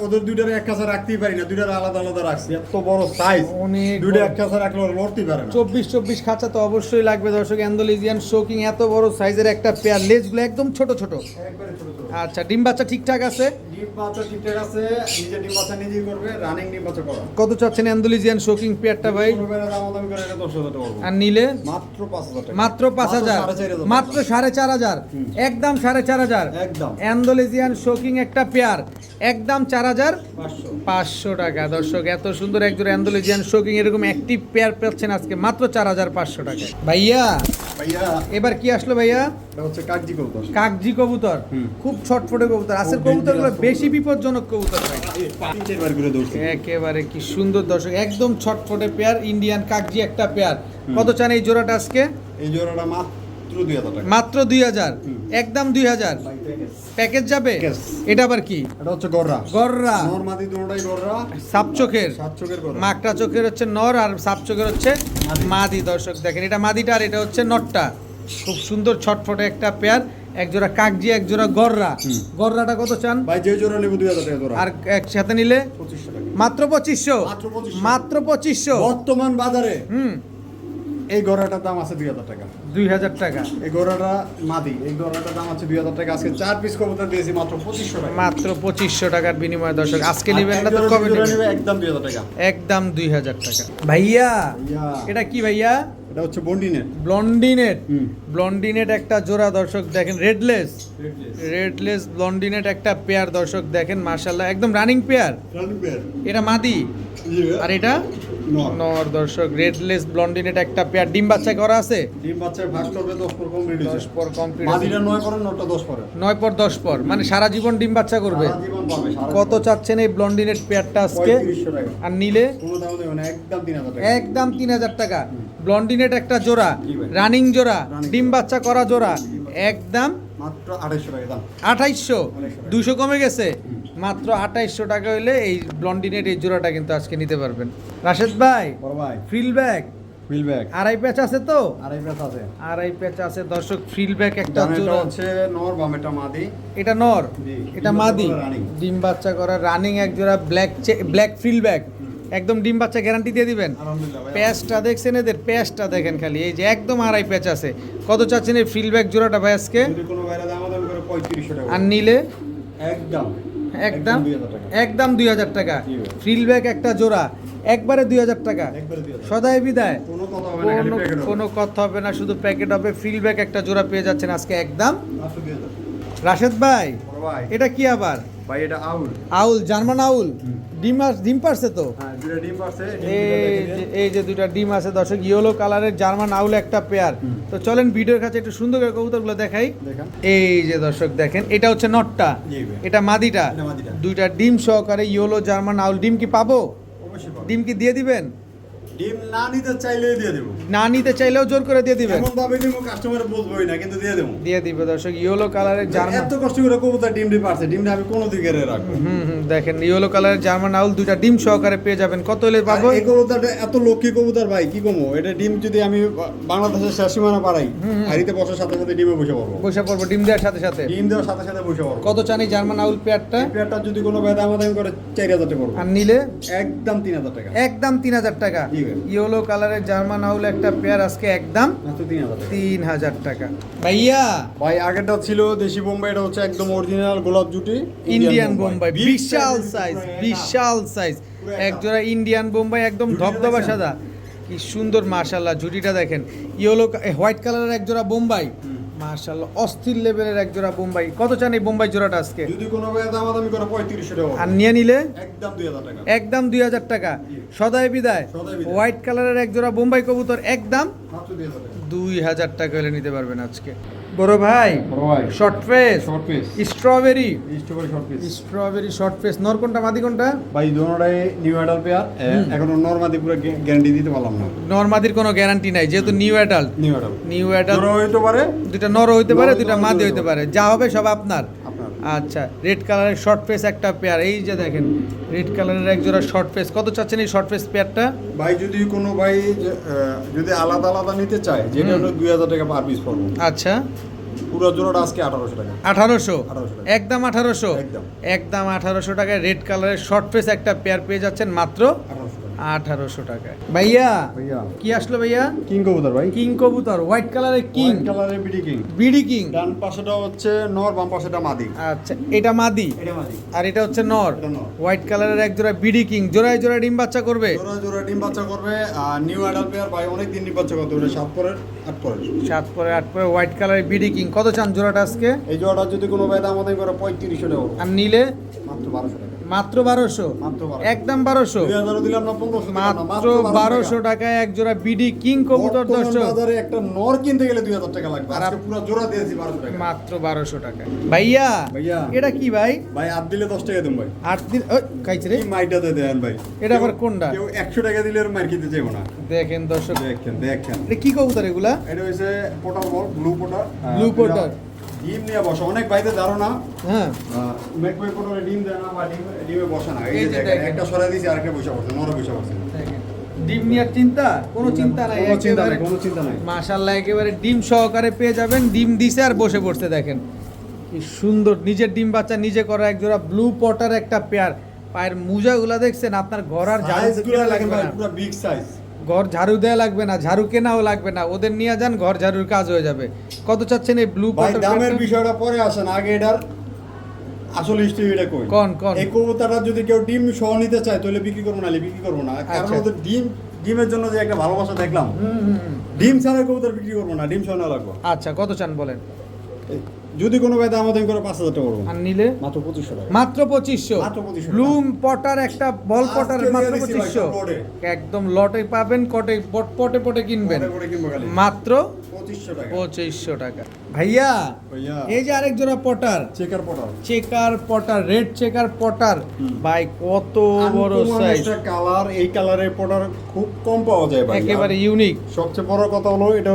ওদের দুইটার এক কাছে রাখতেই পারি না, দুইটার আলাদা আলাদা রাখছি। এত বড় সাইজ,
অনেক
দুইটা
বড়।
এক কাছে রাখলে ওরা লড়তেই পারে না।
24 খাঁচা তো অবশ্যই লাগবে দর্শক। অ্যান্ডোলেজিয়ান শোকিং এত বড় সাইজের একটা পেয়ার, লেজগুলো একদম ছোট ছোট।
একবারে ছোট ছোট।
আচ্ছা, ডিম বাচ্চা ঠিকঠাক আছে?
ডিম বাচ্চা ঠিকঠাক আছে, নিজে ডিম বাচ্চা নিজেই করবে, রানিং ডিম বাচ্চা করা।
কত চাচ্ছেন অ্যান্ডোলেজিয়ান শোকিং পেয়ারটা ভাই?
কোনো ভাইরা দামাদামি করে এটা 10,000 টাকা পড়বে।
আর নিলে
মাত্র 5000 টাকা।
মাত্র 5000,
4,500
মাত্র 4500,
হুম।
একদম 4500।
একদম
অ্যান্ডোলেজিয়ান শোকিং একটা পেয়ার, একদম
500।
4500 টাকা দর্শক। এত সুন্দর একজন অ্যান্ডোলেজিয়ান শোকিং এরকম অ্যাক্টিভ পেয়ার পাচ্ছেন আজকে মাত্র 4500 টাকা। ভাইয়া
ভাইয়া
এবার কি আসলো ভাইয়া?
এটা হচ্ছে কাগজি কবুতর।
কাগজি কবুতর,
হুম।
খুব ছটফটে কবুতর। আজকের
খুব
কবুতরগুলো
dangerous
বেশি বিপজ্জনক কবুতর ভাই।
3-4 বার করে দৌড়ছে।
একেবারে কি সুন্দর দর্শক, একদম ছটফটে পেয়ার, ইন্ডিয়ান কাগজি একটা পেয়ার। কত চান এই জোড়াটা আজকে?
এই জোড়াটা মাত্র 2000 টাকা।
মাত্র 2000,
হুম।
একদম 2000 প্যাকেজ যাবে।
Package।
এটা আবার কি?
এটা হচ্ছে গররা।
গররা,
নরমাদি দুটোটাই গররা।
সাপ চোখের,
7 চোখের গররা।
মাকটা চোখের হচ্ছে নর আর সাপ চোখের হচ্ছে
মাদি।
মাদি দর্শক দেখেন। এটা মাদিটা আর এটা হচ্ছে নটটা। খুব সুন্দর ছটফটে একটা পেয়ার, এক জোড়া কাগজি এক জোড়া গররা।
হুম।
গররাটা কত চান?
ভাই যে জোড়া নেব 2000 টাকা জোড়া।
আর একসাথে নিলে
2500 টাকা।
মাত্র 2500,
মাত্র 2500।
মাত্র 2500।
বর্তমান বাজারে
হুম,
এই গররাটার দাম আছে 2000 টাকা।
2000 টাকা,
এই গররাটা মাদি, এই গররাটার দাম আছে 2000 টাকা। আজকে 4 পিস কবুতর দিয়েছি মাত্র 2500 টাকা।
মাত্র 2500 টাকার বিনিময়ে দর্শক। আজকে
আর
নেবেন
এক
না তো
জোড়া
কবে
দুই জোড়া
নেবেন?
নেবে একদম 2000 টাকা।
একদম 2000 টাকা। ভাইয়া
ভাইয়া
এটা কি ভাইয়া?
এটা হচ্ছে বন্ডিনেট।
ব্লন্ডিনেট,
হুম।
ব্লন্ডিনেট একটা জোড়া দর্শক দেখেন, রেডলেস, রেডলেস ব্লন্ডিনেট একটা পেয়ার দর্শক দেখেন, মাশাআল্লাহ একদম রানিং পেয়ার। এটা মাদি আর এটা নর দর্শক, রেডলেস ব্লন্ডিনেট একটা পেয়ার, ডিম বাচ্চা করা আছে,
ডিম বাচ্চায় ভাগ করবে 10 পর কমপ্লিট
10 পর কমপ্লিট,
মাদিটা 9 পরে নটা 10 পরে,
9 পর 10 পর, মানে সারা জীবন ডিম বাচ্চা করবে।
সারা জীবন পাবে, সারা
কত
জীবন।
চাচ্ছেন এই ব্লন্ডিনেট পেয়ারটা আজকে?
3500 টাকা।
আর নিলে
কোনো দাম দেবে না, একদম 3000 টাকা।
একদম 3000 টাকা। ব্লন্ডিনেট একটা জোড়া,
জি ভাই।
রানিং জোড়া,
Running
ডিম
জোড়া।
বাচ্চা করা জোড়া, একদম
মাত্র 2800 টাকা দাম।
2800,
2800
200 কমে গেছে, মাত্র 2800 টাকা হইলে এই ব্লন্ডিনেট এই জোড়াটা কিন্তু আজকে নিতে পারবেন। রাশেদ ভাই,
বড় ভাই
ফ্রিল ব্যাগ
হুইল ব্যাগ
আড়াই প্যাচ আছে তো?
আড়াই প্যাচ আছে।
আড়াই প্যাচ আছে দর্শক, ফ্রিল ব্যাগ একটা
ডানেরটা
জোড়া,
হচ্ছে নর, বামেরটা মাদি।
এটা নর,
জি।
এটা
ডিম
মাদি,
বাচ্চা করা running।
ডিম বাচ্চা করা রানিং এক জোড়া, ব্ল্যাক ফ্রিল ব্যাগ, একদম ডিম বাচ্চা গ্যারান্টি দিয়ে দিবেন।
আলহামদুলিল্লাহ ভাই।
প্যাচটা দেখছেন, এদের প্যাচটা দেখেন খালি, এই যে একদম আড়াই প্যাচ আছে। কত চাচ্ছেন এই ফ্রিল ব্যাগ জোড়াটা ভাই আজকে?
যদি কোনো বাইরে দাম দাম করে 3500 টাকা।
আর নিলে
একদম
একদম
2000 টাকা।
একদম 2000 টাকা।
জি ভাই।
ফ্রিল ব্যাগ একটা জোড়া একবারে 2000 টাকা,
একবারে 2000 টাকা।
সদাই বিদায়,
কোনো কথা হবে না, খালি
কোনো
প্যাকেট হবে।
কোনো কথা হবে না, শুধু প্যাকেট হবে। ফ্রিল ব্যাগ একটা জোড়া পেয়ে যাচ্ছেন আজকে একদম।
মাত্র 2000 টাকা।
রাশেদ ভাই,
বড় ভাই,
এটা কি আবার?
ভাই এটা আউল।
আউল, জার্মান আউল, ডিম পারছে তো?
হ্যাঁ, দুটো ডিম পারছে।
এই যে দুইটা ডিম আছে দর্শক, ইয়েলো কালারের জার্মান আউল একটা পেয়ার। তো চলেন ভিডিওর কাছে একটু সুন্দর করে কবুতরগুলো দেখাই।
দেখেন।
এই যে দর্শক দেখেন, এটা হচ্ছে নটটা,
জি ভাই।
এটা মাদিটা,
এটা মাদিটা।
দুইটা ডিম সহকারে ইয়েলো জার্মান আউল। ডিম কি পাবো?
অবশ্যই পাবেন।
ডিম কি দিয়ে দিবেন?
ডিম না নিতে চাইলেই দিয়ে দেবো।
না নিতে চাইলেও জোর করে দিয়ে দিবেন?
এমন ভাবে দিব কাস্টমার বুঝবোই না, কিন্তু দিয়ে দেবো।
দিয়ে দিবে দর্শক, ইয়েলো কালারের জার্মান,
এত কষ্ট করে কবুতর ডিমটি পারছে, ডিমটা আমি কোনো দিকে রাখবো।
দেখেন ইয়েলো কালারের জার্মান আউল, দুইটা ডিম সহকারে পেয়ে যাবেন। কত হলে পাবো?
এই কবুতরটা এত লক্ষ্মী কবুতর ভাই, কি কমো, এটা ডিম যদি আমি বাংলাদেশের শেষ সীমানা পাড়াই, হাড়িতে বসার সাথে সাথে ডিমে বসে পড়বো।
বসে পড়বো ডিম দেওয়ার সাথে সাথে।
ডিম দেওয়ার সাথে সাথে বসে পড়বো।
কত চান এই জার্মান আউল পেয়ারটা?
এই পেয়ারটা যদি কোনো ভাই দামাদামি করে 4000 টাকা পড়বে।
আর নিলে
একদম 3000 টাকা।
একদম 3000 টাকা।
জি ভাই।
ইয়েলো কালারের জার্মান আউল একটা পেয়ার আজকে একদম
মাত্র 3000 টাকা।
3000 টাকা। ভাইয়া,
ভাই আগেরটা ছিল দেশি বোম্বাই, এটা হচ্ছে একদম অরিজিনাল গোলাপ জুটি
ইন্ডিয়ান বোম্বাই,
Big
বিশাল
size,
সাইজ,
পুরো
বিশাল সাইজ,
পুরো
এক
একটা।
জোড়া ইন্ডিয়ান বোম্বাই, একদম
জুটিটা
ধবধবা
দেখছেন?
সাদা, কি সুন্দর মাশাআল্লাহ। জুটিটা দেখেন, ইয়েলো হোয়াইট কালারের এক জোড়া বোম্বাই, মাশাআল্লাহ অস্থির লেভেলের এক জোড়া বোম্বাই। কত চান এই বোম্বাই জোড়াটা আজকে?
যদি কোনো ভাই দামাদামি করে 3500 টাকা
আর
পড়বে।
নিয়ে নিলে
একদম 2000 টাকা।
একদম 2000 টাকা। সদাই বিদায়,
সদাই বিদায়।
হোয়াইট কালারের এক জোড়া বোম্বাই কবুতর একদম
মাত্র 2000 টাকা।
2000 টাকা হলে নিতে পারবেন আজকে। বড় ভাই,
বড় ভাই,
short face,
short piece,
strawberry,
strawberry short piece.
Strawberry short face, নর কোনটা মাদি কোনটা?
ভাই দোনোটাই নিউ অ্যাডাল্ট পেয়ার, এখনো নরমাদি পুরো গ্যারান্টি দিতে পারলাম না।
নরমাদির কোনো গ্যারান্টি নাই, যেহেতু new adult.
New adult
new adult
জোড়া হইতে পারে,
দুটা নর হইতে পারে,
নর
দুটা
হইতে
মাদি
পারে,
হইতে পারে, যা হবে সব আপনার।
আপনার।
আচ্ছা, রেড কালারের শর্ট ফেস একটা পেয়ার, এই যে দেখেন রেড কালারের এক জোড়া শর্ট ফেস। কত চাচ্ছেন এই শর্ট ফেস পেয়ারটা?
ভাই যদি কোনো ভাই যদি আলাদা আলাদা নিতে চায়, যেটা হলো 2000 টাকা পার পিস পড়বে।
আচ্ছা,
পুরো জোড়াটা আজকে 1800 টাকা।
1800,
1800 টাকা।
একদম 1800,
একদম।
একদম 1800 টাকায় রেড কালারের শর্ট ফেস একটা পেয়ার পেয়ে যাচ্ছেন মাত্র
1800 টাকা।
1800 টাকায়। ভাইয়া,
ভাইয়া
কি আসলো ভাইয়া?
কিং কবুতর ভাই,
কিং কবুতর, হোয়াইট কালারের কিং,
কিং কালারের বিডি কিং।
BD king.
ডান পাশেটা হচ্ছে নর, বাম পাশেটা মাদি।
আচ্ছা, এটা মাদি
এটা মাদি,
আর এটা হচ্ছে নর।
এটা নর।
হোয়াইট কালারের এক জোড়া বিডি কিং, জোড়ায় জোড়ায় ডিম বাচ্চা করবে।
জোড়া জোড়া ডিম বাচ্চা করবে। আর নিউ অ্যাডাল্ট পেয়ার ভাই অনেক দিন ডিম বাচ্চা করতে হবে, 7 পরের 8 পরের।
7 পরে 8 পরে হোয়াইট কালারের বিডি কিং। কত চান জোড়াটা আজকে?
এই জোড়াটা যদি কোনো ভাই দামাদামি করে 3500 টাকা পড়বে।
আর নিলে
মাত্র 1200 টাকা।
মাত্র 1200,
মাত্র 1200।
একদম 1200,
2000 দিলাম না, 1500 দিলাম না,
মাত্র 1200 টাকায় এক জোড়া বিডি কিং কবুতর
বর্তমান
দর্শক,
বাজারে একটা নর কিনতে গেলে 2000 টাকা লাগবে,
আর
আজকে পুরো জোড়া দিয়েছি 1200 টাকা।
মাত্র 1200 টাকা। ভাইয়া,
ভাইয়া।
এটা কি ভাই?
ভাই আট দিলে 10 টাকা দেন ভাই।
8 দিন ওই খাইছে রে।
এই মাইটাতে দেন ভাই।
এটা আবার কোনটা?
কেউ 100 টাকা দিলে আর মার খেতে চাইবো না।
দেখেন দর্শক,
দেখেন দেখেন,
এটা কি কবুতর এগুলা?
এটা হইছে পোটার বল, ব্লু পোটার।
Blue potter।
ডিম নিয়ে বসে অনেক ভাইদের ধারণা
হ্যাঁ,
মেকবই পোটারে ডিম দেয় না বা ডিমে বসে না। এই
এই
যে
যে
দেখেন,
দেখেন।
একটা সরাই দিয়েছি আরেকটা বসে পড়ছে, নরে বসে পড়ছে।
দেখেন। ডিম নিয়ে চিন্তা? কোনো চিন্তা নাই,
কোনো চিন্তা
একেবারে
নাই, কোনো চিন্তা নাই।
মাশাআল্লাহ একেবারে ডিম সহকারে পেয়ে যাবেন। ডিম দিছে আর বসে পড়ছে, দেখেন কি সুন্দর, নিজের ডিম বাচ্চা নিজে করা এক জোড়া ব্লু পটার একটা পেয়ার। পায়ের মুজাগুলা দেখছেন, আপনার ঘর আর ঝাড়ু
সাইজগুলো
দেয়া
দেখেন
লাগবে
ভাই,
না,
পুরো বিগ সাইজ।
ঘর ঝাড়ু দেয়া লাগবে না, ঝাড়ু কেনাও লাগবে না, ওদের নিয়ে যান, ঘর ঝাড়ুর কাজ হয়ে যাবে। কত চাচ্ছেন এই ব্লু
ভাই
পটার?
দামের বিষয়টা পরে আসেন, আগে এটার আসল হিস্ট্রিটা কই।
কোন কোন?
এই কবুতরটা যদি কেউ ডিম সহ নিতে চায় তাহলে বিক্রি করবো, না বিক্রি করবো না, কারণ
আচ্ছা।
ওদের ডিম ডিমের জন্য যে একটা ভালোবাসা দেখলাম,
হুম হুম হুম।
ডিম ছাড়া কবুতর বিক্রি করবো না, ডিম ছাড়া লাগবো।
আচ্ছা কত চান বলেন?
যদি কোনো ভাই দাম করে 5,000 টাকা করবো,
আর নিলে
মাত্র 2500 টাকা।
মাত্র 2500।
মাত্র 2500
ব্লুম পটার একটা বল পটার
আজকে
মাত্র
দিয়ে দিছি ভাই,
2500।
সব লটে।
একদম লটে পাবেন, পটে পটে কিনবেন
পরে পরে কিনবো খালি।
মাত্র
2500 টাকা।
2500 টাকা। ভাইয়া
ভাইয়া
এই যে আরেক জোড়া Potter,
checker Potter,
checker Potter, red checker Potter, ভাই কত বড় সাইজ,
কালার, এই কালারের পটার খুব কম পাওয়া যায় ভাই।
একেবারে ইউনিক।
সবচেয়ে বড় কথা হলো এটা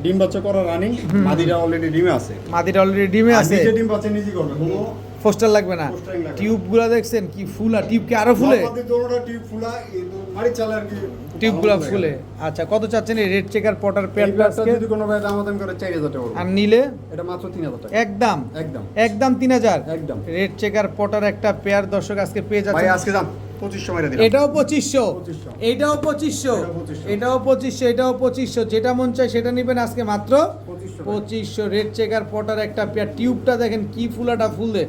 ডিম বাচ্চা করা রানিং, মাদিরা অলরেডি ডিমে আছে।
মাদিটা অলরেডি ডিমে
আর
আছে,
নিজে ডিম বাচ্চা নিজে করবে, কোনো
পোস্টার লাগবে না।
Fostering লাগবে না।
টিউবগুলো দেখছেন কি ফুলা, টিউব কি আরো ফুলে?
নরমাদি দোনোটা টিউব ফুলা, এই মারি চালে আর কি
টিউবগুলো
ভালো
ফুলে।
লাগে।
আচ্ছা কত চাচ্ছেন এই রেড চেকার পটার
এই
পেয়ারটা
ব্যাগটা
আজকে?
যদি কোনো ভাই দাম করে 4000 টাকা
আর
পড়বে,
নিলে
এটা মাত্র 3000 টাকা।
একদম
একদম
একদম 3000।
একদম।
রেড চেকার পটার একটা পেয়ার দর্শক আজকে পেয়ে
ভাই
যাচ্ছেন।
আজকে দাম 2500 মাইরা দিলাম।
এটাও 2500,
2500,
এটাও 2500,
এটাও 2500,
এটাও 2500, এটাও 2500। যেটা মন চায় সেটা নেবেন আজকে মাত্র
2500 টাকা।
2500। রেড চেকার পটার একটা পেয়ার, টিউবটা দেখেন কি ফুলাটা ফুলে,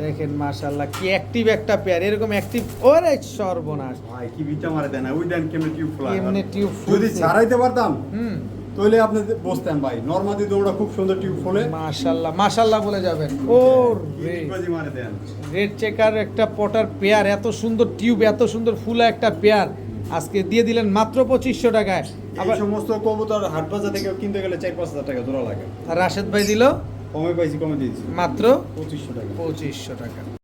দেখেন মাশাআল্লাহ কি অ্যাক্টিভ একটা পেয়ার, এরকম অ্যাক্টিভ। ওরে সর্বনাশ,
ভাই কি বিটা মারে দেন, ওই দেন কেমনে টিউব ফুলা।
কেমনে টিউব
যদি
ফুলছে।
ছাড়াইতে পারতাম
হুম
তাহলে আপনি বসতেন ভাই। নরমাদি দৌড়া খুব সুন্দর টিউব ফুলে,
মাশাআল্লাহ মাশাআল্লাহ বলে যাবেন। ও রে,
বাজি মারে দেন।
রেড চেকার একটা পটার পেয়ার, এত সুন্দর টিউব, এত সুন্দর ফুলা একটা পেয়ার আজকে দিয়ে দিলেন মাত্র 2500 টাকায়।
এই
আবার
সমস্ত কবুতর হাট বাজার থেকে কিনতে গেলে 4-5 হাজার টাকা জোড়া লাগে,
রাশেদ ভাই দিল
কমে পাইছি, কমে দিয়েছি
মাত্র
2500 টাকা।
2500 টাকা।